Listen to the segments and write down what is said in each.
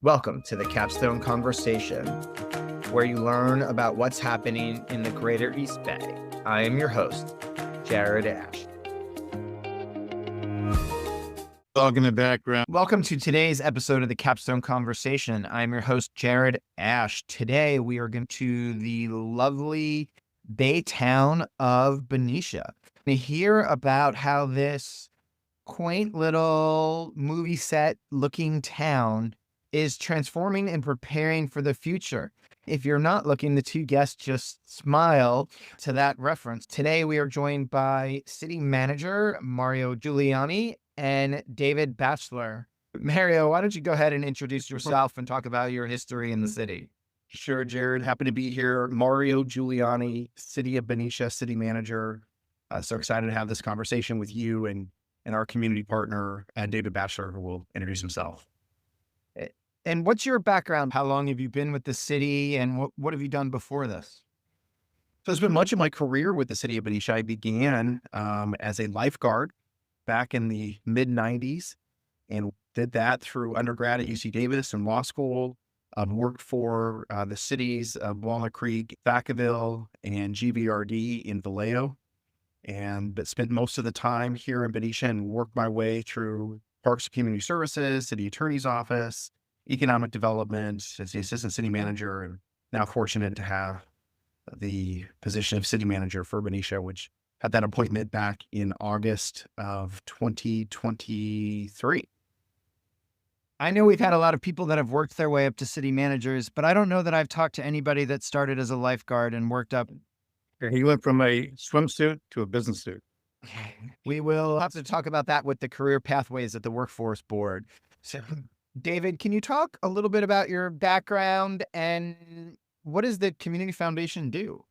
Welcome to the Capstone Conversation, where you learn about what's happening in the greater East Bay. I am your host, Jared Asch. Dog in the background. Welcome to today's episode of the Capstone Conversation. I'm your host, Jared Asch. Today, we are going to the lovely Bay town of Benicia to hear about how this quaint little movie set looking town is transforming and preparing for the future. If you're not looking, the two guests just smile to that reference. Today, we are joined by City Manager Mario Giuliani and David Batchelor. Mario, why don't you go ahead and introduce yourself and talk about your history in the city? Sure, Jared. Happy to be here. Mario Giuliani, City of Benicia City Manager. So excited to have this conversation with you and our community partner, David Batchelor, who will introduce himself. And what's your background? How long have you been with the city, and what have you done before this? So it's been much of my career with the City of Benicia. I began as a lifeguard back in the mid-90s and did that through undergrad at UC Davis and law school. Worked for the cities of Walnut Creek, Vacaville, and GVRD in Valero, but spent most of the time here in Benicia and worked my way through Parks and Community Services, City Attorney's Office, Economic Development as the Assistant City Manager, and now fortunate to have the position of City Manager for Benicia, which had that appointment back in August of 2023. I know we've had a lot of people that have worked their way up to city managers, but I don't know that I've talked to anybody that started as a lifeguard and worked up. He went from a swimsuit to a business suit. We will have to talk about that with the career pathways at the workforce board. So, David, can you talk a little bit about your background and what does the Community Foundation do?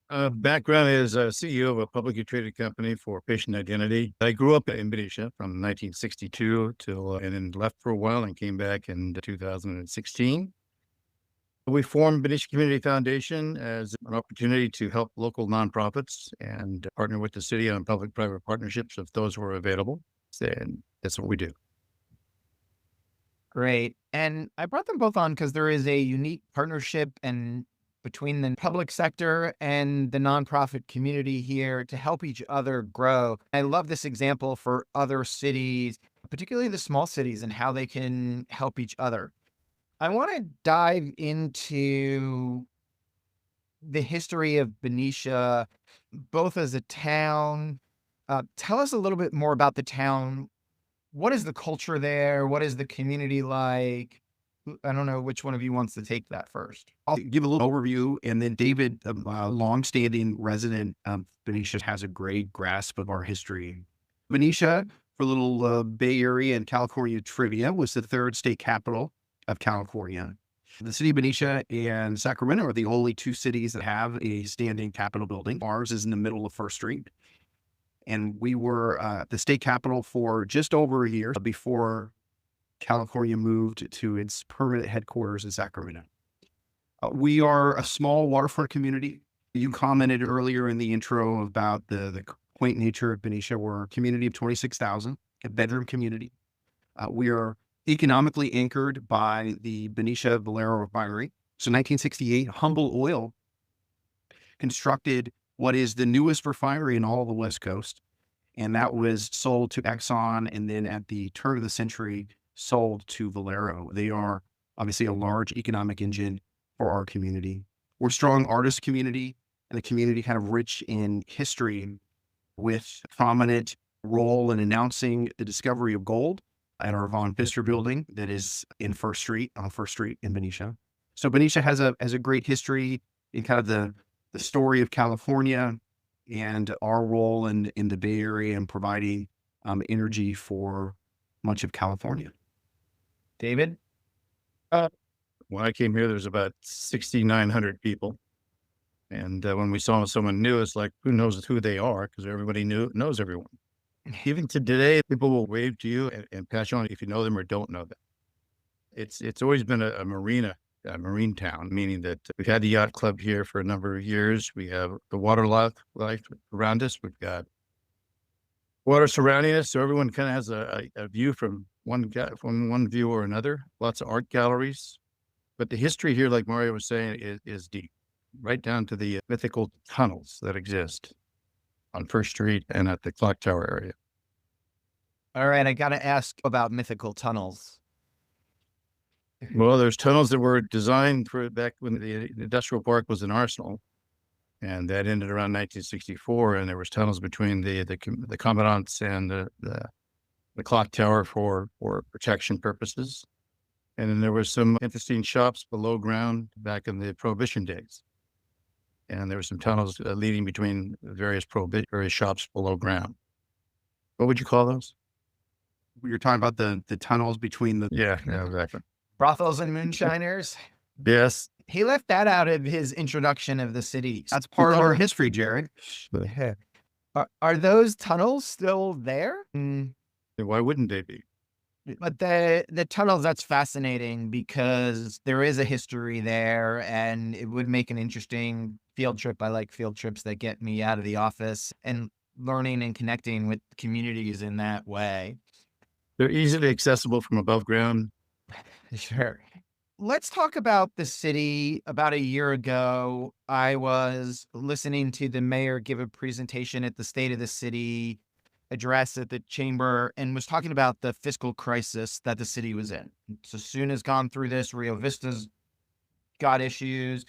Background is CEO of a publicly traded company for patient identity. I grew up in Benicia from 1962 and then left for a while and came back in 2016. We formed Benicia Community Foundation as an opportunity to help local nonprofits and partner with the city on public-private partnerships if those were available. And that's what we do. Great. And I brought them both on because there is a unique partnership and between the public sector and the nonprofit community here to help each other grow. I love this example for other cities, particularly the small cities, and how they can help each other. I want to dive into the history of Benicia, both as a town. Tell us a little bit more about the town. What is the culture there? What is the community like? I don't know which one of you wants to take that first. I'll give a little overview, and then David, a longstanding resident of Benicia, has a great grasp of our history. Benicia, for a little Bay Area and California trivia, was the third state capital of California. The city of Benicia and Sacramento are the only two cities that have a standing Capitol building. Ours is in the middle of First Street. And we were the state capital for just over a year before California moved to its permanent headquarters in Sacramento. We are a small waterfront community. You commented earlier in the intro about the quaint nature of Benicia. We're a community of 26,000, a bedroom community. We are economically anchored by the Benicia Valero refinery. So 1968, Humble Oil constructed what is the newest refinery in all of the West Coast. And that was sold to Exxon. And then at the turn of the century, sold to Valero. They are obviously a large economic engine for our community. We're a strong artist community and a community kind of rich in history with a prominent role in announcing the discovery of gold at our Von Pfister building that is on First Street in Benicia. So Benicia has a great history in kind of the story of California and our role in the Bay Area and providing energy for much of California. David? When I came here, there was about 6,900 people. And when we saw someone new, it's like, who knows who they are? Because everybody knows everyone. Even to today, people will wave to you and pass you on if you know them or don't know them. It's always been a marine town, meaning that we've had the yacht club here for a number of years. We have the water life around us. We've got water surrounding us. So everyone kind of has a view from from one view or another. Lots of art galleries, but the history here, like Mario was saying, is deep, right down to the mythical tunnels that exist on First Street and at the clock tower area. All right, I got to ask about mythical tunnels. Well, there's tunnels that were designed for back when the industrial park was an arsenal, and that ended around 1964. And there was tunnels between the commandants and the clock tower for protection purposes. And then there was some interesting shops below ground back in the Prohibition days. And there were some tunnels leading between various shops below ground. What would you call those? You're talking about the tunnels between the... Yeah, exactly. Brothels and moonshiners. Yes. He left that out of his introduction of the city. That's part of our history, Jared. Are those tunnels still there? Why wouldn't they be? But the tunnels, that's fascinating because there is a history there and it would make an interesting field trip. I like field trips that get me out of the office and learning and connecting with communities in that way. They're easily accessible from above ground. Sure. Let's talk about the city. About a year ago, I was listening to the mayor give a presentation at the State of the City address at the chamber and was talking about the fiscal crisis that the city was in. Sassoon has gone through this. Rio Vista's got issues.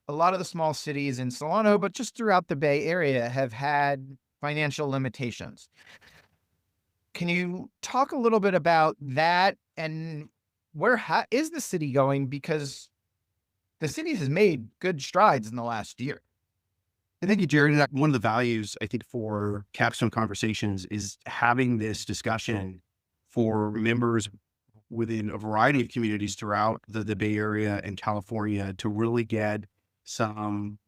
A lot of the small cities in Solano, but just throughout the Bay Area, have had financial limitations. Can you talk a little bit about that and where is the city going? Because the city has made good strides in the last year. Thank you, Jared. One of the values, I think, for Capstone Conversations is having this discussion for members within a variety of communities throughout the Bay Area and California to really get some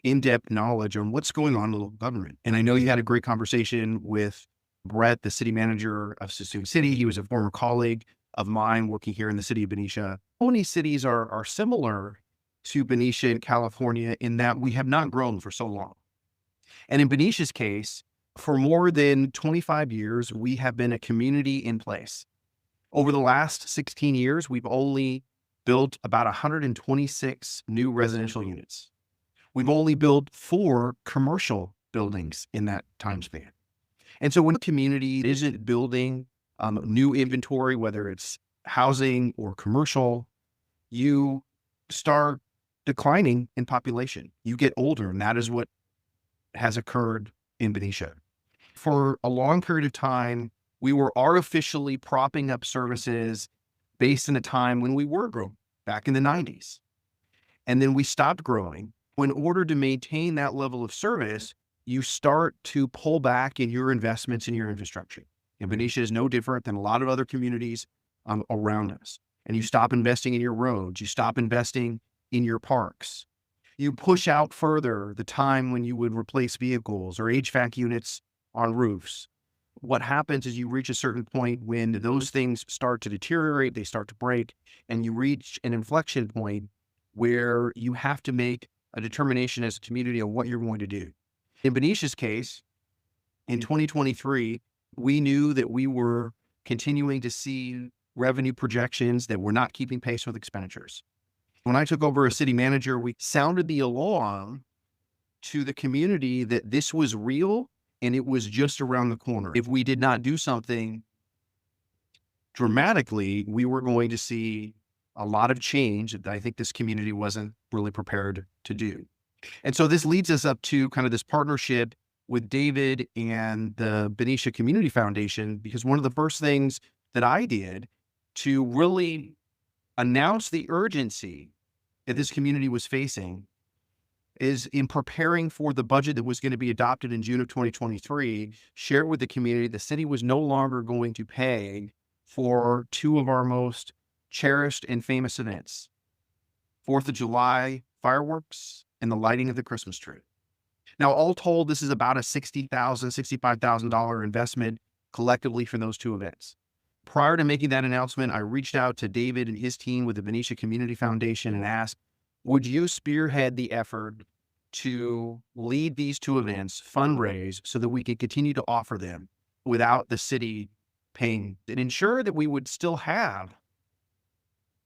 in-depth knowledge on what's going on in local government. And I know you had a great conversation with Brett, the city manager of Sassoon City. He was a former colleague of mine working here in the city of Benicia. How many cities are similar to Benicia in California in that we have not grown for so long? And in Benicia's case, for more than 25 years, we have been a community in place. Over the last 16 years, we've only built about 126 new residential units. We've only built 4 commercial buildings in that time span. And so when a community isn't building new inventory, whether it's housing or commercial, you start declining in population. You get older, and that is what has occurred in Benicia. For a long period of time, we were artificially propping up services based in a time when we were growing, back in the 90s. And then we stopped growing. In order to maintain that level of service, you start to pull back in your investments in your infrastructure. And Benicia is no different than a lot of other communities around us. And you stop investing in your roads, you stop investing in your parks. You push out further the time when you would replace vehicles or HVAC units on roofs. What happens is you reach a certain point when those things start to deteriorate, they start to break, and you reach an inflection point where you have to make a determination as a community of what you're going to do. In Benicia's case, in 2023, we knew that we were continuing to see revenue projections that were not keeping pace with expenditures. When I took over as city manager, we sounded the alarm to the community that this was real and it was just around the corner. If we did not do something dramatically, we were going to see a lot of change that I think this community wasn't really prepared to do. And so this leads us up to kind of this partnership with David and the Benicia Community Foundation, because one of the first things that I did to really announce the urgency that this community was facing is in preparing for the budget that was going to be adopted in June of 2023, share with the community the city was no longer going to pay for 2 of our most cherished and famous events, 4th of July fireworks and the lighting of the Christmas tree. Now, all told, this is about a $60,000, $65,000 investment collectively for those 2 events. Prior to making that announcement, I reached out to David and his team with the Benicia Community Foundation and asked, would you spearhead the effort to lead these 2 events, fundraise, so that we can continue to offer them without the city campaign and ensure that we would still have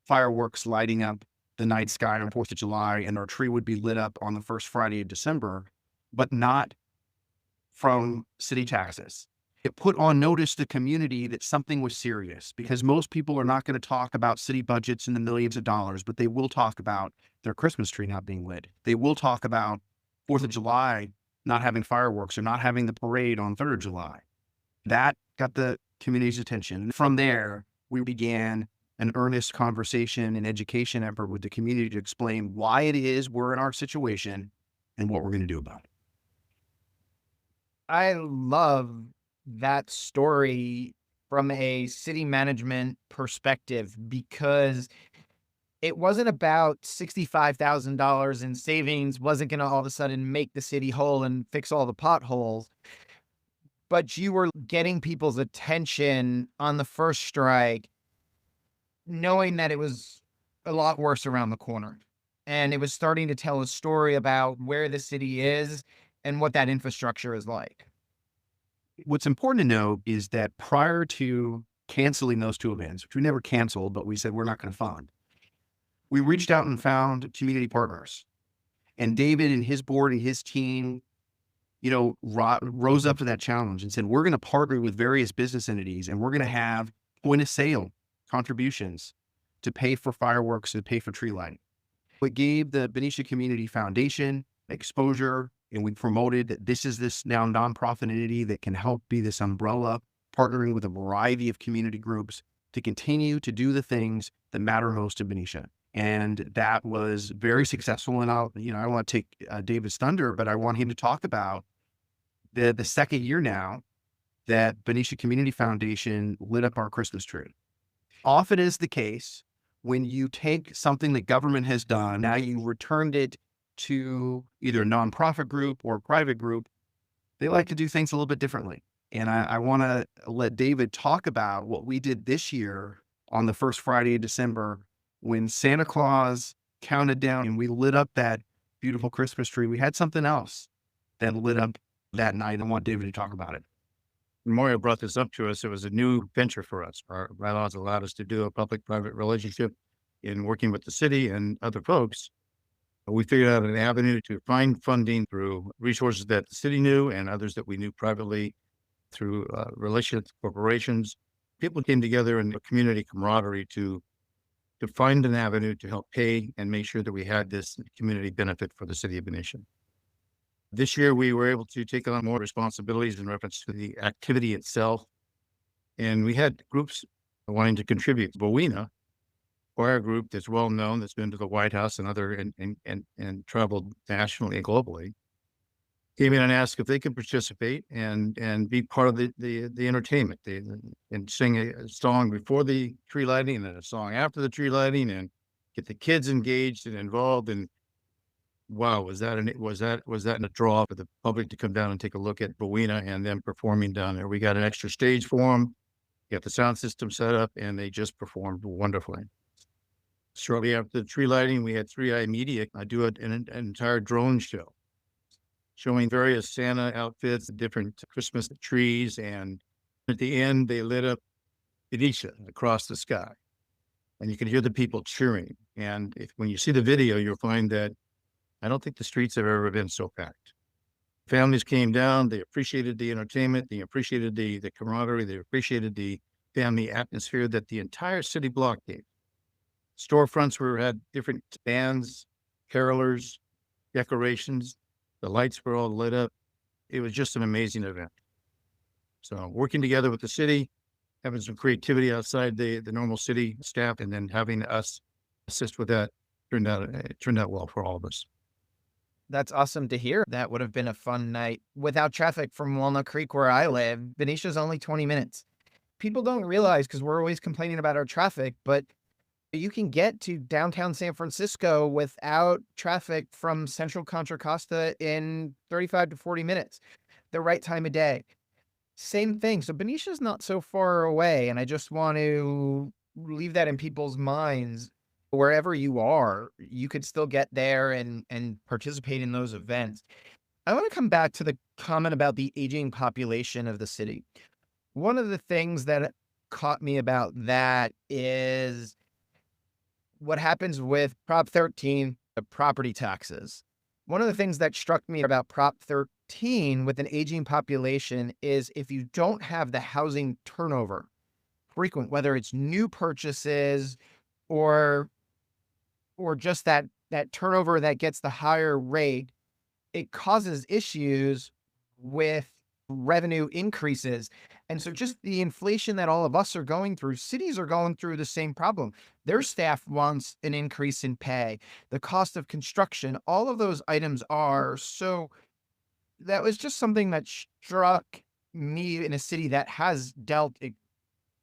fireworks lighting up the night sky on 4th of July, and our tree would be lit up on the first Friday of December, but not from city taxes. It put on notice the community that something was serious, because most people are not going to talk about city budgets in the millions of dollars, but they will talk about their Christmas tree not being lit. They will talk about 4th of July not having fireworks or not having the parade on 3rd of July. That got the community's attention. From there, we began an earnest conversation and education effort with the community to explain why it is we're in our situation and what we're going to do about it. I love that story from a city management perspective, because it wasn't about $65,000 in savings, wasn't going to all of a sudden make the city whole and fix all the potholes, but you were getting people's attention on the first strike, knowing that it was a lot worse around the corner. And it was starting to tell a story about where the city is and what that infrastructure is like. What's important to know is that prior to canceling those two events, which we never canceled, but we said we're not going to fund, we reached out and found community partners. And David and his board and his team, rose up to that challenge and said, we're going to partner with various business entities, and we're going to have point of sale contributions to pay for fireworks and pay for tree lighting. It gave the Benicia Community Foundation exposure, and we promoted that this is this now nonprofit entity that can help be this umbrella, partnering with a variety of community groups to continue to do the things that matter most in Benicia. And that was very successful. And I don't want to take David's thunder, but I want him to talk about the second year now that Benicia Community Foundation lit up our Christmas tree. Often is the case, when you take something that government has done, now you returned it to either a nonprofit group or a private group, they like to do things a little bit differently. And I want to let David talk about what we did this year on the first Friday of December, when Santa Claus counted down and we lit up that beautiful Christmas tree. We had something else that lit up that night. I want David to talk about it. Mario brought this up to us. It was a new venture for us. Our bylaws allowed us to do a public-private relationship in working with the city and other folks. We figured out an avenue to find funding through resources that the city knew and others that we knew privately through relationships, corporations. People came together in a community camaraderie to find an avenue to help pay and make sure that we had this community benefit for the city of Benicia. This year, we were able to take on more responsibilities in reference to the activity itself. And we had groups wanting to contribute. Bowena, choir group that's well known, that's been to the White House and other and traveled nationally and globally, came in and asked if they could participate and be part of the entertainment, and sing a song before the tree lighting and then a song after the tree lighting, and get the kids engaged and involved. And wow, was that a draw for the public to come down and take a look at Bowena and them performing down there? We got an extra stage for them, got the sound system set up, and they just performed wonderfully. Shortly after the tree lighting, we had 3i Media do an entire drone show showing various Santa outfits, different Christmas trees, and at the end, they lit up Benicia across the sky. And you can hear the people cheering. And when you see the video, you'll find that I don't think the streets have ever been so packed. Families came down, they appreciated the entertainment, they appreciated the camaraderie, they appreciated the family atmosphere that the entire city block gave. Storefronts had different bands, carolers, decorations. The lights were all lit up. It was just an amazing event. So working together with the city, having some creativity outside the normal city staff, and then having us assist with that turned out well for all of us. That's awesome to hear. That would have been a fun night without traffic from Walnut Creek, where I live. Benicia's only 20 minutes. People don't realize, because we're always complaining about our traffic, but you can get to downtown San Francisco without traffic from Central Contra Costa in 35 to 40 minutes, the right time of day. Same thing. So Benicia's not so far away. And I just want to leave that in people's minds. Wherever you are, you could still get there and participate in those events. I want to come back to the comment about the aging population of the city. One of the things that caught me about that is what happens with Prop 13, the property taxes. One of the things that struck me about Prop 13 with an aging population is if you don't have the housing turnover frequent, whether it's new purchases or just that turnover that gets the higher rate, it causes issues with revenue increases. And so just the inflation that all of us are going through, cities are going through the same problem. Their staff wants an increase in pay, the cost of construction, all of those items are. So that was just something that struck me in a city that has dealt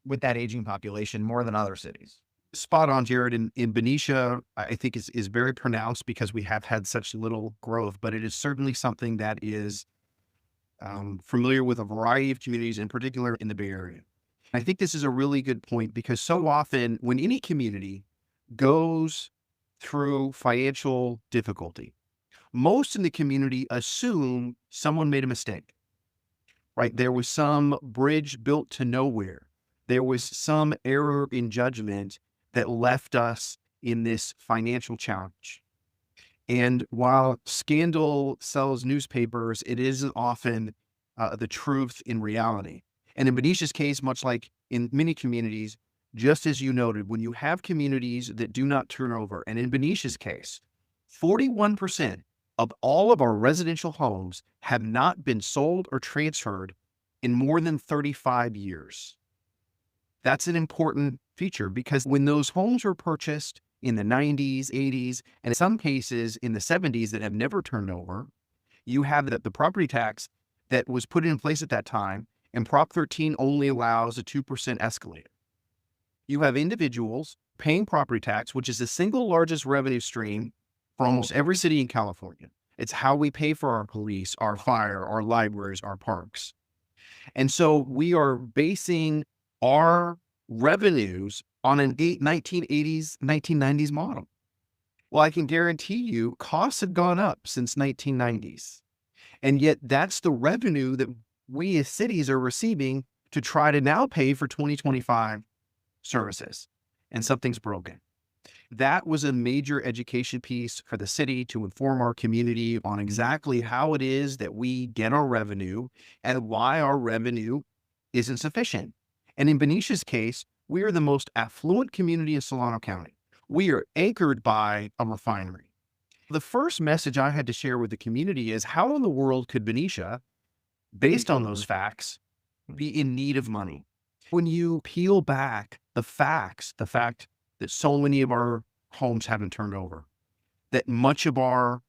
with that aging population more than other cities. Spot on, Jared. In Benicia, I think is very pronounced because we have had such little growth, but it is certainly something that is familiar with a variety of communities, in particular in the Bay Area. I think this is a really good point because so often when any community goes through financial difficulty, most in the community assume someone made a mistake, right? There was some bridge built to nowhere. There was some error in judgment that left us in this financial challenge. And while scandal sells newspapers, it isn't often the truth in reality. And in Benicia's case, much like in many communities, just as you noted, when you have communities that do not turn over, and in Benicia's case, 41% of all of our residential homes have not been sold or transferred in more than 35 years. That's an important feature because when those homes were purchased in the 90s, 80s, and in some cases in the 70s that have never turned over, you have the property tax that was put in place at that time, and Prop 13 only allows a 2% escalator. You have individuals paying property tax, which is the single largest revenue stream for almost every city in California. It's how we pay for our police, our fire, our libraries, our parks. And so we are basing our revenues on an 1980s, 1990s model. Well, I can guarantee you costs have gone up since 1990s. And yet that's the revenue that we as cities are receiving to try to now pay for 2025 services. And something's broken. That was a major education piece for the city to inform our community on exactly how it is that we get our revenue and why our revenue isn't sufficient. And in Benicia's case, we are the most affluent community in Solano County. We are anchored by a refinery. The first message I had to share with the community is how in the world could Benicia, based on those facts, be in need of money? When you peel back the facts, the fact that so many of our homes haven't turned over, that much of our,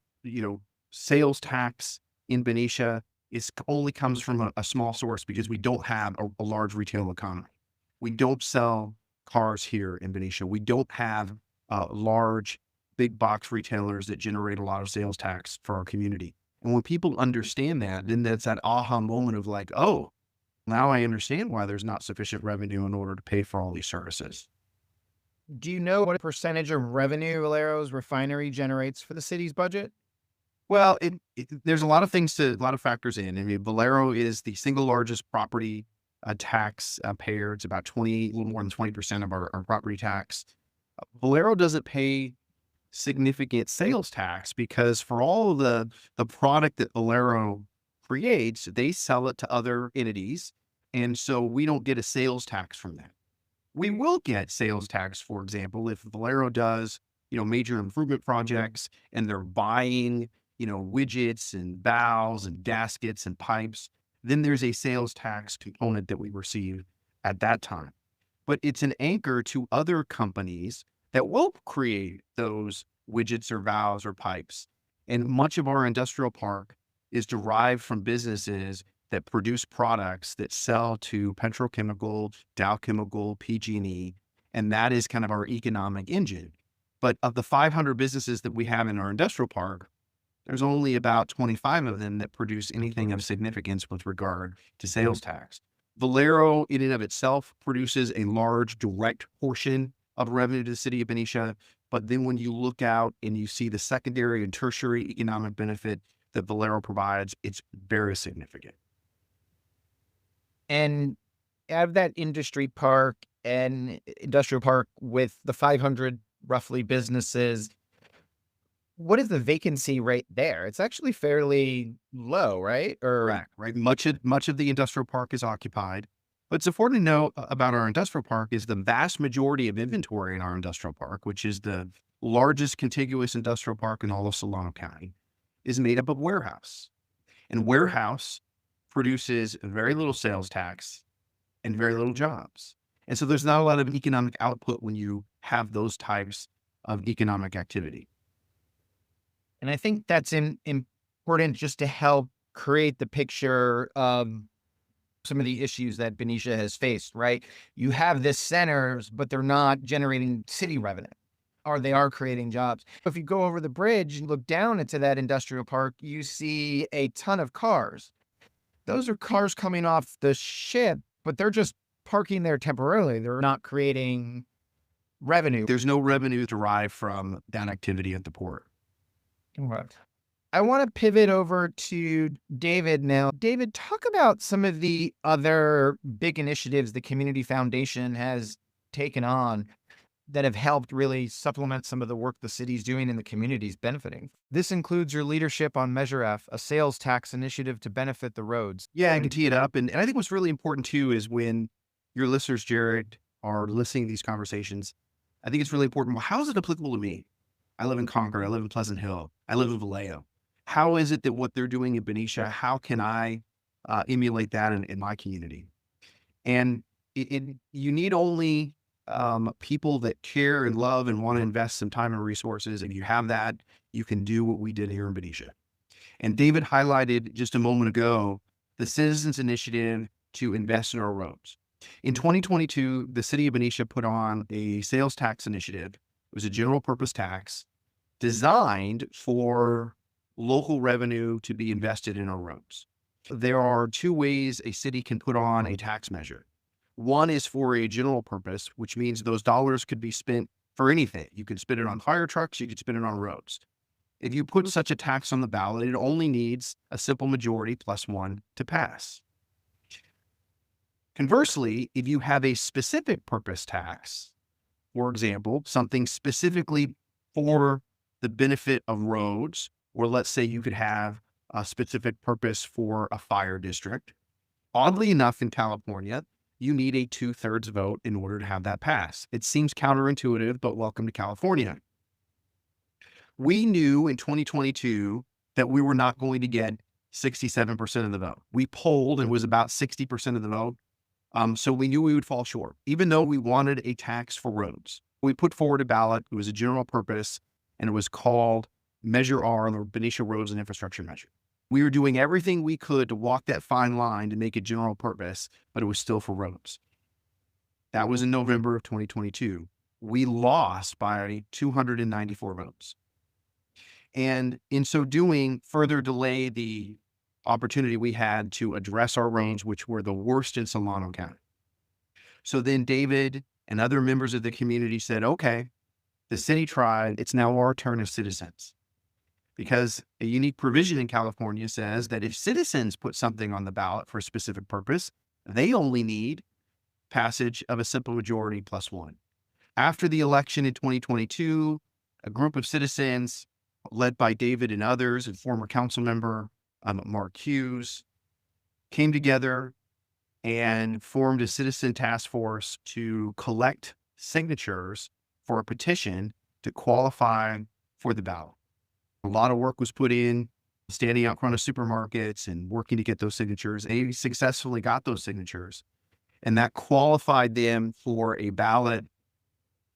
sales tax in Benicia only comes from a small source because we don't have a large retail economy. We don't sell cars here in Benicia. We don't have large, big box retailers that generate a lot of sales tax for our community. And when people understand that, then that's that aha moment of like, oh, now I understand why there's not sufficient revenue in order to pay for all these services. Do you know what percentage of revenue Valero's refinery generates for the city's budget? Well, there's a lot of factors in. I mean, Valero is the single largest property tax payer. It's about a little more than 20% of our property tax. Valero doesn't pay significant sales tax because for all of the product that Valero creates, they sell it to other entities. And so we don't get a sales tax from that. We will get sales tax, for example, if Valero does, major improvement projects and they're buying, widgets and valves and gaskets and pipes, then there's a sales tax component that we receive at that time. But it's an anchor to other companies that will create those widgets or valves or pipes. And much of our industrial park is derived from businesses that produce products that sell to petrochemical, Dow Chemical, PG&E, and that is kind of our economic engine. But of the 500 businesses that we have in our industrial park, there's only about 25 of them that produce anything of significance with regard to sales tax. Valero, in and of itself, produces a large direct portion of revenue to the city of Benicia. But then when you look out and you see the secondary and tertiary economic benefit that Valero provides, it's very significant. And out of that industry park and industrial park with the 500 roughly businesses, what is the vacancy rate there? It's actually fairly low, right? Or Correct, right? Much of the industrial park is occupied. What's important to know about our industrial park is the vast majority of inventory in our industrial park, which is the largest contiguous industrial park in all of Solano County, is made up of warehouse. And warehouse produces very little sales tax and very little jobs. And so there's not a lot of economic output when you have those types of economic activity. And I think that's important just to help create the picture of some of the issues that Benicia has faced, right? You have this centers, but they're not generating city revenue, or they are creating jobs. If you go over the bridge and look down into that industrial park, you see a ton of cars. Those are cars coming off the ship, but they're just parking there temporarily. They're not creating revenue. There's no revenue derived from that activity at the port. Right. I want to pivot over to David now. David, talk about some of the other big initiatives the Community Foundation has taken on that have helped really supplement some of the work the city's doing and the community's benefiting. This includes your leadership on Measure F, a sales tax initiative to benefit the roads. Yeah, I can tee it up. And I think what's really important too is when your listeners, Jared, are listening to these conversations, I think it's really important. Well, how is it applicable to me? I live in Concord. I live in Pleasant Hill. I live in Valero. How is it that what they're doing in Benicia, how can I emulate that in my community? And you need only people that care and love and want to invest some time and resources. If you have that, you can do what we did here in Benicia. And David highlighted just a moment ago the Citizens Initiative to invest in our roads. In 2022, the city of Benicia put on a sales tax initiative. It was a general purpose tax designed for local revenue to be invested in our roads. There are two ways a city can put on a tax measure. One is for a general purpose, which means those dollars could be spent for anything. You could spend it on fire trucks, you could spend it on roads. If you put such a tax on the ballot, it only needs a simple majority +1 to pass. Conversely, if you have a specific purpose tax, for example, something specifically for the benefit of roads, or let's say you could have a specific purpose for a fire district. Oddly enough, in California, you need a 2/3 vote in order to have that pass. It seems counterintuitive, but welcome to California. We knew in 2022 that we were not going to get 67% of the vote. We polled and it was about 60% of the vote. So we knew we would fall short, even though we wanted a tax for roads. We put forward a ballot. It was a general purpose, and it was called Measure R, or Benicia Roads and Infrastructure Measure. We were doing everything we could to walk that fine line to make it general purpose, but it was still for roads. That was in November of 2022. We lost by 294 votes. And in so doing, further delayed the opportunity we had to address our roads, which were the worst in Solano County. So then David and other members of the community said, okay, the city tried, it's now our turn as citizens. Because a unique provision in California says that if citizens put something on the ballot for a specific purpose, they only need passage of a simple majority +1. After the election in 2022, a group of citizens led by David and others and former council member Mark Hughes came together and formed a citizen task force to collect signatures for a petition to qualify for the ballot. A lot of work was put in, standing out in front of supermarkets and working to get those signatures. They successfully got those signatures, and that qualified them for a ballot,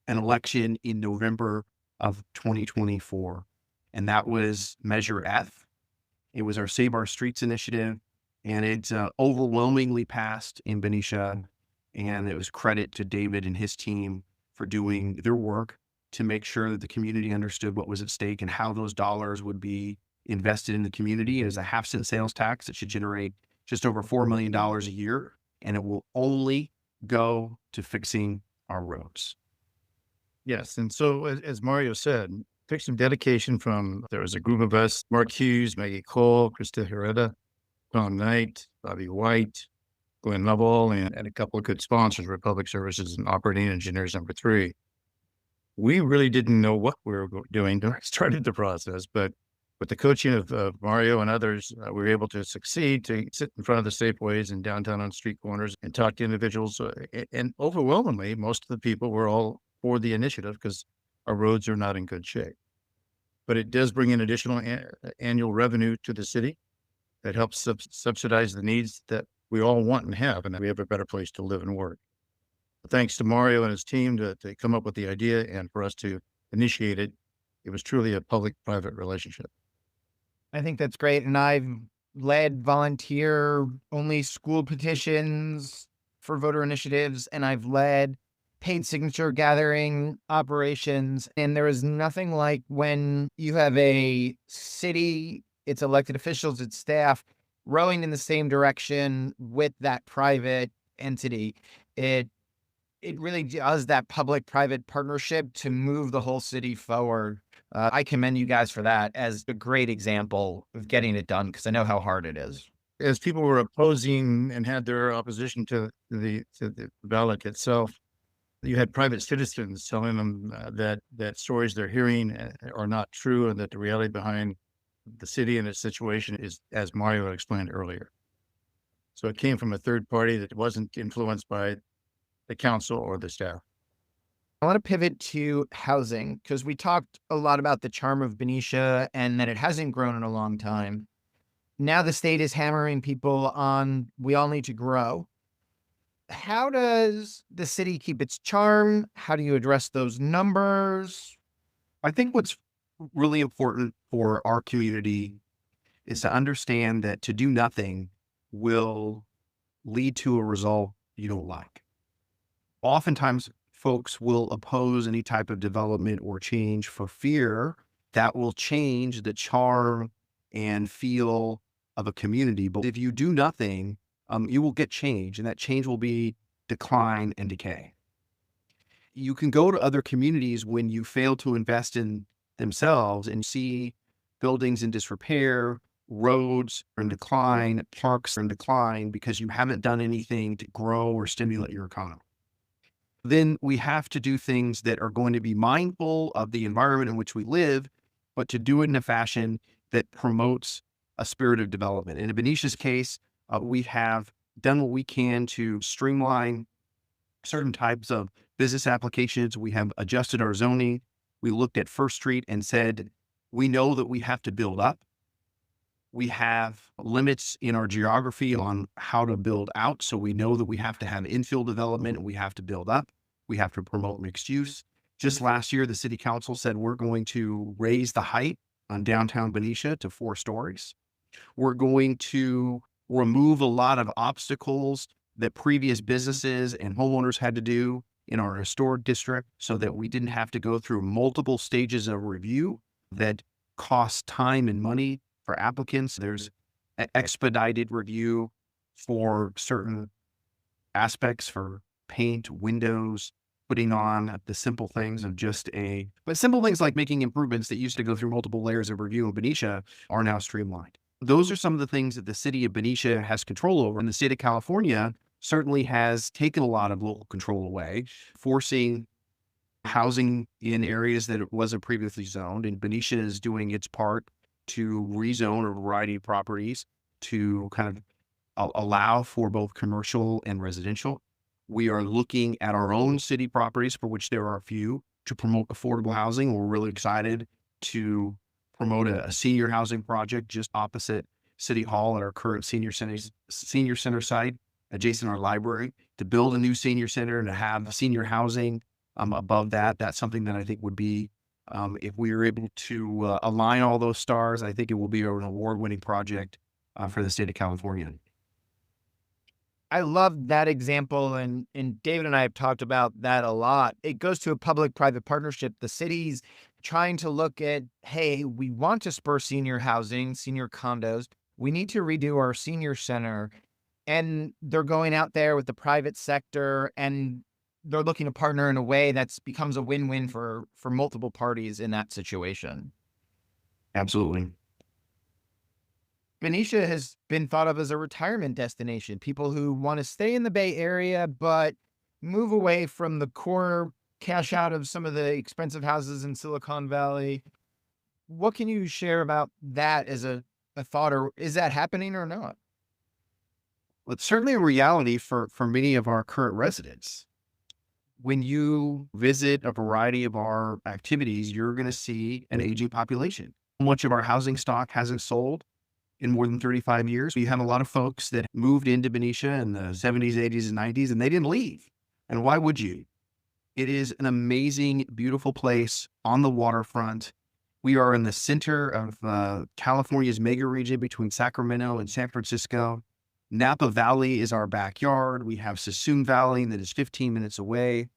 an election in November of 2024. And that was Measure F. It was our Save Our Streets initiative, and it overwhelmingly passed in Benicia. And it was credit to David and his team for doing their work to make sure that the community understood what was at stake and how those dollars would be invested in the community. As a 1/2-cent sales tax, it should generate just over $4 million a year, and it will only go to fixing our roads. Yes. And so, as Mario said, took some dedication from, there was a group of us, Mark Hughes, Maggie Cole, Krista Herrera, Tom Knight, Bobby White, Glenn Lovell, and a couple of good sponsors, Republic Services and Operating Engineers number 3. We really didn't know what we were doing when we started the process, but with the coaching of Mario and others, we were able to succeed, to sit in front of the Safeways and downtown on street corners and talk to individuals. And overwhelmingly, most of the people were all for the initiative because our roads are not in good shape. But it does bring in additional annual revenue to the city that helps subsidize the needs that we all want and have, and that we have a better place to live and work. Thanks to Mario and his team to come up with the idea and for us to initiate it. It was truly a public-private relationship. I think that's great. And I've led volunteer-only school petitions for voter initiatives, and I've led paid signature gathering operations. And there is nothing like when you have a city, its elected officials, its staff, rowing in the same direction with that private entity. It really does that public-private partnership to move the whole city forward. I commend you guys for that as a great example of getting it done, because I know how hard it is. As people were opposing and had their opposition to the ballot itself, you had private citizens telling them that stories they're hearing are not true, and that the reality behind the city and its situation is, as Mario explained earlier. So it came from a third party that wasn't influenced by the council or the staff. I want to pivot to housing, because we talked a lot about the charm of Benicia and that it hasn't grown in a long time. Now the state is hammering people on, we all need to grow. How does the city keep its charm? How do you address those numbers? I think what's really important for our community is to understand that to do nothing will lead to a result you don't like. Oftentimes, folks will oppose any type of development or change for fear that will change the charm and feel of a community. But if you do nothing, you will get change, and that change will be decline and decay. You can go to other communities when you fail to invest in themselves and see buildings in disrepair, roads are in decline, parks are in decline because you haven't done anything to grow or stimulate your economy. Then we have to do things that are going to be mindful of the environment in which we live, but to do it in a fashion that promotes a spirit of development. In Benicia's case, we have done what we can to streamline certain types of business applications. We have adjusted our zoning. We looked at First Street and said, we know that we have to build up. We have limits in our geography on how to build out. So we know that we have to have infill development and we have to build up. We have to promote mixed use. Just last year, the city council said we're going to raise the height on downtown Benicia to 4 stories. We're going to remove a lot of obstacles that previous businesses and homeowners had to do in our historic district so that we didn't have to go through multiple stages of review that cost time and money for applicants. There's expedited review for certain aspects for paint, windows, putting on the simple things of but simple things like making improvements that used to go through multiple layers of review in Benicia are now streamlined. Those are some of the things that the city of Benicia has control over. And the state of California certainly has taken a lot of local control away, forcing housing in areas that it wasn't previously zoned. And Benicia is doing its part to rezone a variety of properties to kind of allow for both commercial and residential. We are looking at our own city properties, for which there are a few, to promote affordable housing. We're really excited to promote a senior housing project just opposite City Hall at our current senior center site, adjacent to our library, to build a new senior center and to have senior housing above that. That's something that I think would be, if we were able to align all those stars, I think it will be an award-winning project for the state of California. I love that example, and David and I have talked about that a lot. It goes to a public-private partnership. The city's trying to look at, hey, we want to spur senior housing, senior condos. We need to redo our senior center. And they're going out there with the private sector, and they're looking to partner in a way that becomes a win-win for multiple parties in that situation. Absolutely. Benicia has been thought of as a retirement destination. People who want to stay in the Bay Area, but move away from the core, cash out of some of the expensive houses in Silicon Valley. What can you share about that as a thought, or is that happening or not? Well, it's certainly a reality for many of our current residents. When you visit a variety of our activities, you're going to see an aging population. Much of our housing stock hasn't sold in more than 35 years. We have a lot of folks that moved into Benicia in the 70s, 80s, and 90s, and they didn't leave. And why would you? It is an amazing, beautiful place on the waterfront. We are in the center of California's mega region between Sacramento and San Francisco. Napa Valley is our backyard. We have Sassoon Valley that is 15 minutes away.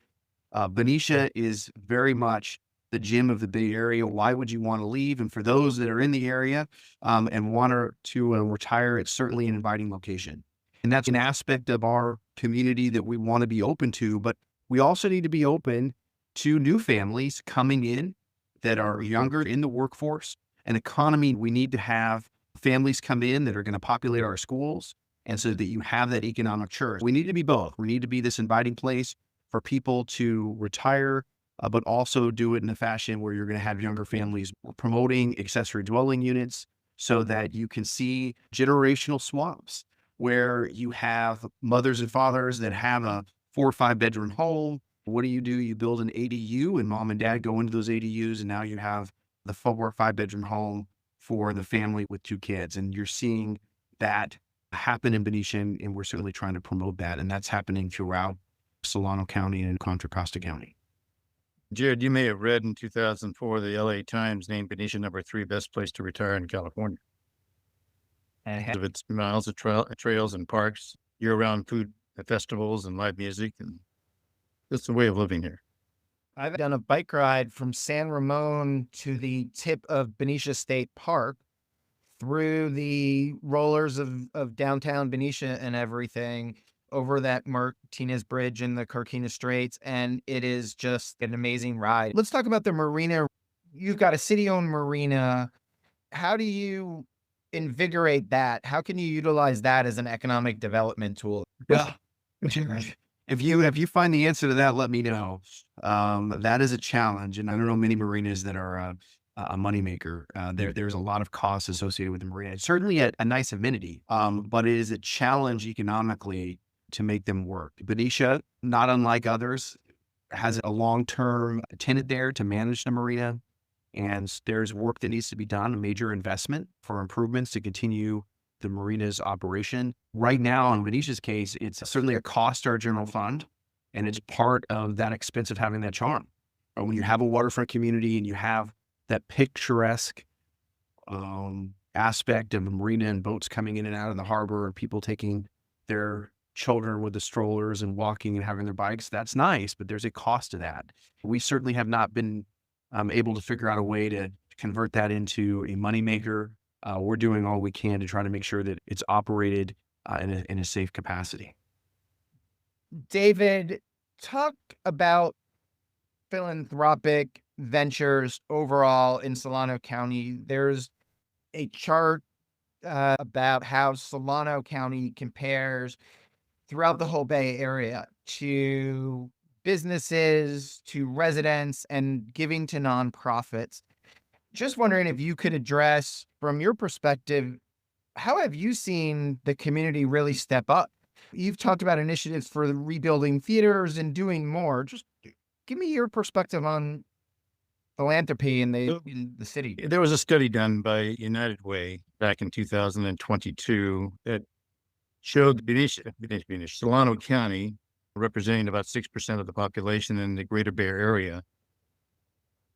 Benicia is very much the gem of the Bay Area. Why would you want to leave? And for those that are in the area and want to retire, it's certainly an inviting location. And that's an aspect of our community that we want to be open to. But we also need to be open to new families coming in that are younger in the workforce and economy. We need to have families come in that are going to populate our schools. And so that you have that economic church. We need to be both. We need to be this inviting place for people to retire, but also do it in a fashion where you're going to have younger families. We're promoting accessory dwelling units so that you can see generational swaps where you have mothers and fathers that have a 4 or 5 bedroom home. What do? You build an ADU and mom and dad go into those ADUs, and now you have the 4 or 5 bedroom home for the family with 2 kids. And you're seeing that happen in Benicia, and we're certainly trying to promote that. And that's happening throughout Solano County and Contra Costa County. Jared, you may have read in 2004, the LA Times named Benicia number 3 best place to retire in California. And Of its miles of trails and parks, year-round food festivals and live music. And it's the way of living here. I've done a bike ride from San Ramon to the tip of Benicia State Park, through the rollers of downtown Benicia and everything, over that Martinez Bridge and the Carquinez Straits. And it is just an amazing ride. Let's talk about the marina. You've got a city-owned marina. How do you invigorate that? How can you utilize that as an economic development tool? Yeah. If you find the answer to that, let me know. That is a challenge. And I don't know many marinas that are a moneymaker. There's a lot of costs associated with the marina. It's certainly a nice amenity, but it is a challenge economically to make them work. Benicia, not unlike others, has a long-term tenant there to manage the marina. And there's work that needs to be done, a major investment for improvements to continue the marina's operation. Right now, in Benicia's case, it's certainly a cost to our general fund, and it's part of that expense of having that charm. Or when you have a waterfront community and you have that picturesque aspect of a marina and boats coming in and out of the harbor and people taking their children with the strollers and walking and having their bikes, that's nice, but there's a cost to that. We certainly have not been able to figure out a way to convert that into a moneymaker. We're doing all we can to try to make sure that it's operated in a safe capacity. David, talk about philanthropic ventures overall in Solano County. There's a chart about how Solano County compares throughout the whole Bay Area to businesses, to residents, and giving to nonprofits. Just wondering if you could address, from your perspective, how have you seen the community really step up? You've talked about initiatives for rebuilding theaters and doing more. Just give me your perspective on philanthropy in the city. There was a study done by United Way back in 2022 that showed Benicia, Solano County, representing about 6% of the population in the greater Bay Area,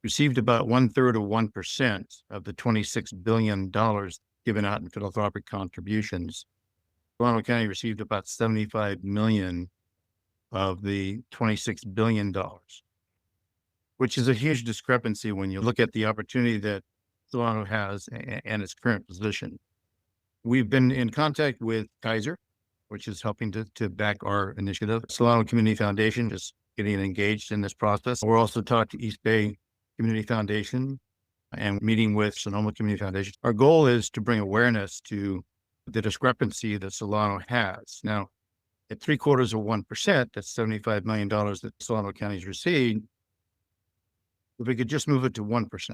received about 1/3 of 1% of the $26 billion given out in philanthropic contributions. Solano County received about $75 million of the $26 billion, which is a huge discrepancy when you look at the opportunity that Solano has and its current position. We've been in contact with Kaiser, which is helping to back our initiative. Solano Community Foundation is getting engaged in this process. We're also talking to East Bay Community Foundation and meeting with Sonoma Community Foundation. Our goal is to bring awareness to the discrepancy that Solano has. Now, at 0.75%, that's $75 million that Solano County's received. If we could just move it to 1%,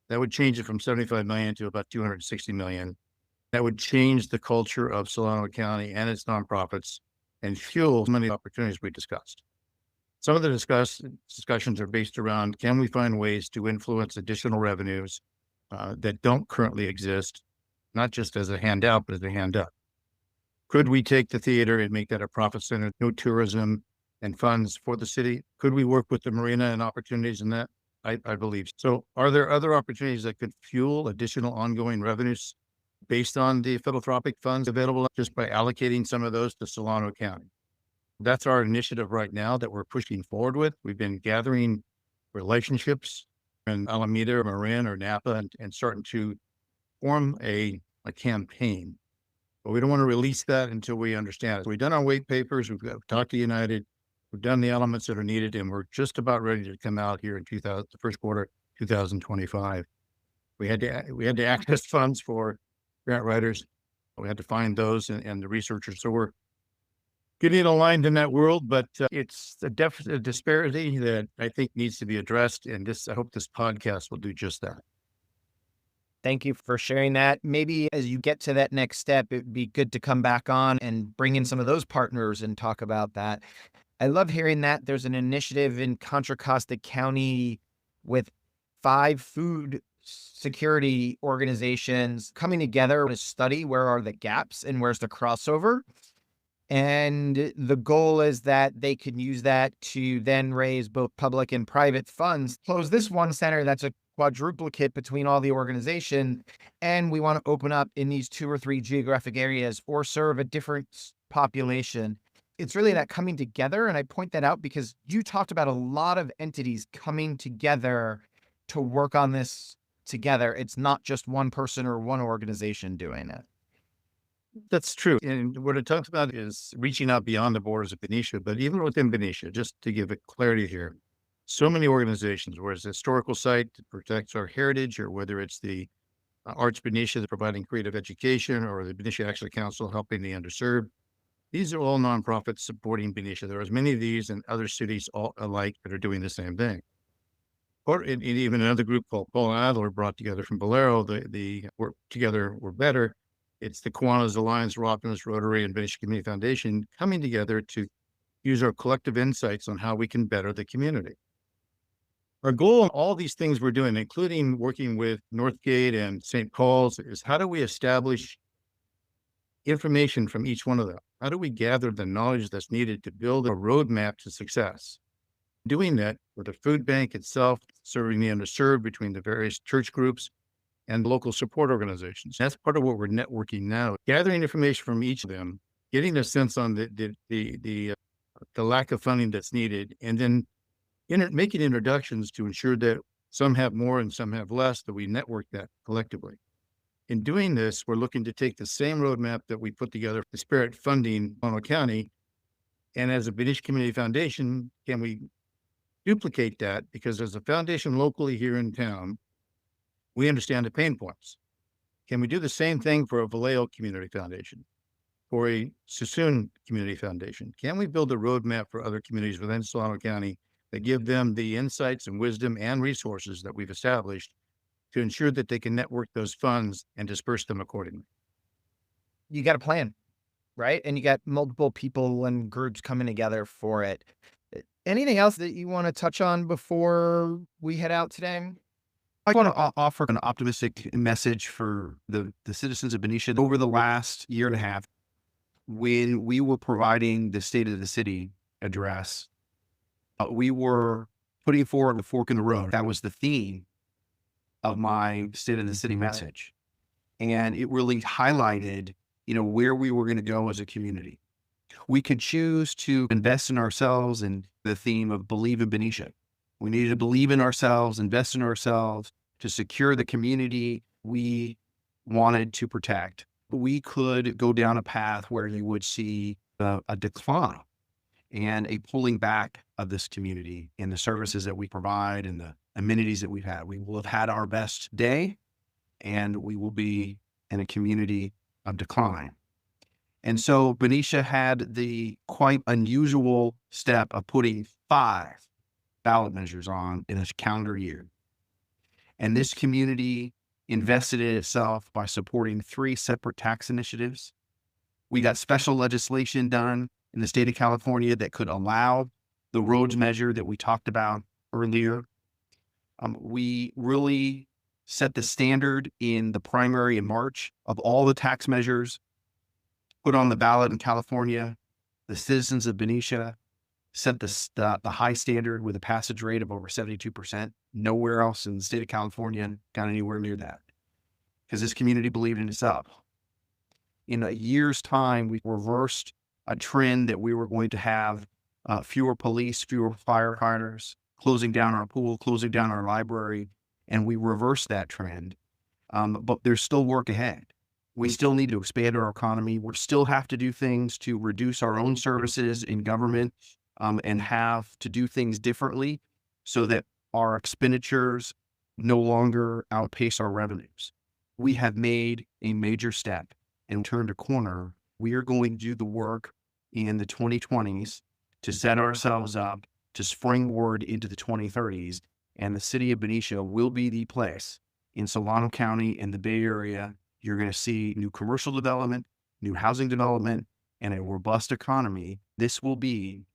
that would change it from 75 million to about 260 million. That would change the culture of Solano County and its nonprofits and fuel many opportunities we discussed. Some of the discussions are based around, can we find ways to influence additional revenues that don't currently exist, not just as a handout, but as a hand up? Could we take the theater and make that a profit center, no tourism and funds for the city? Could we work with the marina and opportunities in that? I believe. So are there other opportunities that could fuel additional ongoing revenues based on the philanthropic funds available just by allocating some of those to Solano County? That's our initiative right now that we're pushing forward with. We've been gathering relationships in Alameda, Marin, or Napa and starting to form a campaign. But we don't want to release that until we understand it. We've done our white papers. We've talked to United. We've done the elements that are needed, and we're just about ready to come out here in the first quarter 2025. We had to access funds for grant writers. We had to find those and the researchers. So we're getting aligned in that world, but it's a disparity that I think needs to be addressed. And I hope this podcast will do just that. Thank you for sharing that. Maybe as you get to that next step, it'd be good to come back on and bring in some of those partners and talk about that. I love hearing that there's an initiative in Contra Costa County with 5 food security organizations coming together to study where are the gaps and where's the crossover. And the goal is that they can use that to then raise both public and private funds, close this one center that's a quadruplicate between all the organization. And we want to open up in these 2 or 3 geographic areas or serve a different population. It's really that coming together. And I point that out because you talked about a lot of entities coming together to work on this together. It's not just one person or one organization doing it. That's true. And what it talks about is reaching out beyond the borders of Benicia, but even within Benicia, just to give it clarity here, so many organizations, whether it's a historical site that protects our heritage, or whether it's the Arts Benicia providing creative education, or the Benicia Actually Council helping the underserved. These are all nonprofits supporting Benicia. There are as many of these in other cities all alike that are doing the same thing. Or even another group called Paul Adler brought together from Valero, the Work Together We're Better. It's the Kiwanis Alliance, Optimus, Rotary, and Benicia Community Foundation coming together to use our collective insights on how we can better the community. Our goal in all these things we're doing, including working with Northgate and St. Paul's, is how do we establish information from each one of them? How do we gather the knowledge that's needed to build a roadmap to success? Doing that with the food bank itself, serving the underserved between the various church groups and local support organizations. That's part of what we're networking now, gathering information from each of them, getting a sense on the lack of funding that's needed, and then making introductions to ensure that some have more and some have less, that we network that collectively. In doing this, we're looking to take the same roadmap that we put together for Spirit funding Solano County, and as a Benicia Community Foundation, can we duplicate that? Because as a foundation locally here in town, we understand the pain points. Can we do the same thing for a Valero Community Foundation, for a Suisun Community Foundation? Can we build a roadmap for other communities within Solano County that give them the insights and wisdom and resources that we've established to ensure that they can network those funds and disperse them accordingly? You got a plan, right? And you got multiple people and groups coming together for it. Anything else that you want to touch on before we head out today? I want to offer an optimistic message for the citizens of Benicia. Over the last year and a half, when we were providing the State of the City address, we were putting forward a fork in the road. That was the theme of my State of the City message. And it really highlighted, where we were going to go as a community. We could choose to invest in ourselves, and the theme of believe in Benicia. We needed to believe in ourselves, invest in ourselves to secure the community we wanted to protect. We could go down a path where you would see a decline and a pulling back of this community and the services that we provide and the amenities that we've had. We will have had our best day, and we will be in a community of decline. And so Benicia had the quite unusual step of putting 5 ballot measures on in a calendar year. And this community invested in itself by supporting 3 separate tax initiatives. We got special legislation done in the state of California that could allow the roads measure that we talked about earlier. We really set the standard in the primary in March of all the tax measures put on the ballot in California. The citizens of Benicia set the high standard with a passage rate of over 72%. Nowhere else in the state of California got anywhere near that, because this community believed in itself. In a year's time, we reversed a trend that we were going to have fewer police, fewer firefighters, closing down our pool, closing down our library, and we reversed that trend. But there's still work ahead. We still need to expand our economy. We still have to do things to reduce our own services in government, and have to do things differently so that our expenditures no longer outpace our revenues. We have made a major step and turned a corner. We are going to do the work in the 2020s to set ourselves up to springboard into the 2030s. And the city of Benicia will be the place in Solano County and the Bay Area. You're going to see new commercial development, new housing development, and a robust economy. This will be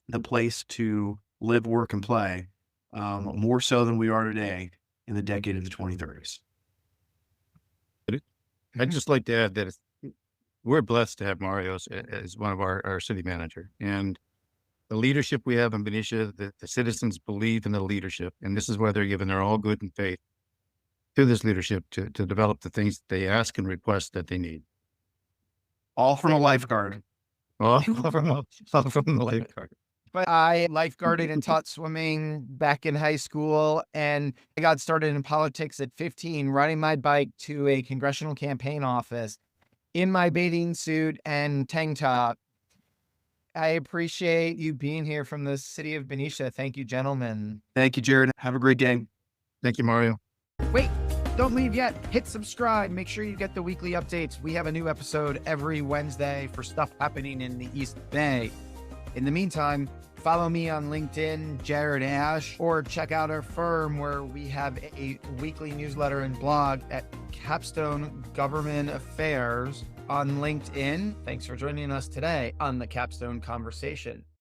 the place to live, work, and play, more so than we are today in the decade of the 2030s. I'd just like to add that we're blessed to have Mario as one of our city manager, and the leadership we have in Benicia, the citizens believe in the leadership, and this is why they're given their all good and faith to this leadership to develop the things they ask and request that they need. All from a lifeguard. All from the lifeguard. But I lifeguarded and taught swimming back in high school, and I got started in politics at 15, riding my bike to a congressional campaign office in my bathing suit and tank top. I appreciate you being here from the city of Benicia. Thank you, gentlemen. Thank you, Jared. Have a great day. Thank you, Mario. Wait, don't leave yet. Hit subscribe. Make sure you get the weekly updates. We have a new episode every Wednesday for stuff happening in the East Bay. In the meantime, follow me on LinkedIn, Jared Asch, or check out our firm where we have a weekly newsletter and blog at Capstone Government Affairs on LinkedIn. Thanks for joining us today on the Capstone Conversation.